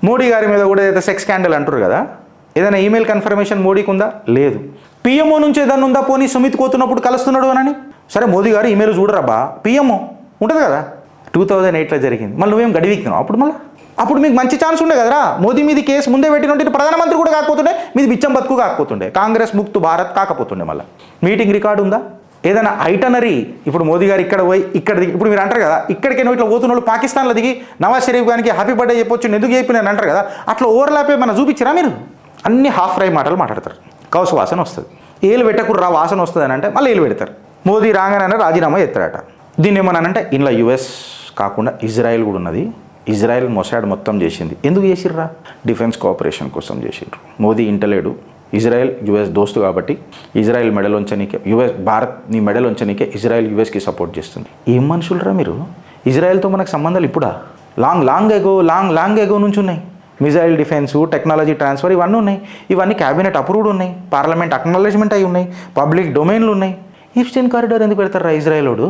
మోడీ గారి మీద కూడా ఏదైతే సెక్స్ స్కాండల్ అంటారు కదా, ఏదైనా ఈమెయిల్ కన్ఫర్మేషన్ మోడీకి ఉందా? లేదు. పిఎంఓ నుంచి ఏదైనా ఉందా? పోనీ సుమిత్ కోతున్నప్పుడు కలుస్తున్నాడు అని. సరే మోదీ గారు ఈమెయిల్ చూడరబ్బా, పిఎంఓ ఉంటుంది కదా, 2008లో జరిగింది. మళ్ళీ నువ్వేం గడివిక్తున్నావు అప్పుడు మీకు మంచి ఛాన్స్ ఉండే కదరా. మోదీ మీద కేసు ముందే పెట్టినట్టు ప్రధానమంత్రి కూడా కాకపోతుండే, మీది బిచ్చం బతుకు కాకపోతుండే, కాంగ్రెస్ ముక్తు భారత్ కాకపోతుండే. మళ్ళీ మీటింగ్ రికార్డు ఉందా? ఏదైనా ఐటనరీ ఇప్పుడు మోదీ గారు ఇక్కడ పోయి ఇక్కడ ఇప్పుడు మీరు అంటారు కదా, ఇక్కడికి ఇట్లా పోతున్న వాళ్ళు పాకిస్తాన్లో దిగి నవాజ్ షరీఫ్ గారికి హ్యాపీ బర్త్డే చెప్పొచ్చు, ఎందుకు చెప్పినాను అంటారు కదా, అట్లా ఓవర్లాప్ ఏమైనా చూపించారా మీరు? అన్ని హాఫ్ ఫ్రై మాటలు మాట్లాడతారు. కౌసు వాసన వస్తుంది, ఏలు పెట్టకుర్రా వాసన వస్తుంది అని అంటే మళ్ళీ ఏలు పెడతారు. మోదీ రాగానే రాజీనామా చేస్తారట. దీన్ని ఏమన్నానంటే ఇంట్లో యుఎస్ కాకుండా ఇజ్రాయెల్ కూడా ఉన్నది. ఇజ్రాయెల్ మొసాడ్ మొత్తం చేసింది. ఎందుకు చేసిర్రా? డిఫెన్స్ కోఆపరేషన్ కోసం చేసిండ్రు. మోదీ ఇంటలేడు, ఇజ్రాయెల్ యుఎస్ దోస్తు కాబట్టి ఇజ్రాయెల్ మెడలోంచనీకే భారత్ నీ మెడలోంచనీకే ఇజ్రాయెల్ యుఎస్కి సపోర్ట్ చేస్తుంది. ఏం మనుషులరా మీరు? ఇజ్రాయెల్తో మనకు సంబంధాలు ఇప్పుడా? లాంగ్ ఎగో నుంచి ఉన్నాయి. మిజైల్ డిఫెన్సు, టెక్నాలజీ ట్రాన్స్ఫర్ ఇవన్నీ ఉన్నాయి. ఇవన్నీ క్యాబినెట్ అప్రూవ్డ్ ఉన్నాయి, పార్లమెంట్ అక్నాలెడ్జ్మెంట్ అయి ఉన్నాయి, పబ్లిక్ డొమైన్లు ఉన్నాయి. ఈస్టర్న్ కారిడార్ ఎందుకు పెడతారా ఇజ్రాయెల్ వాడు?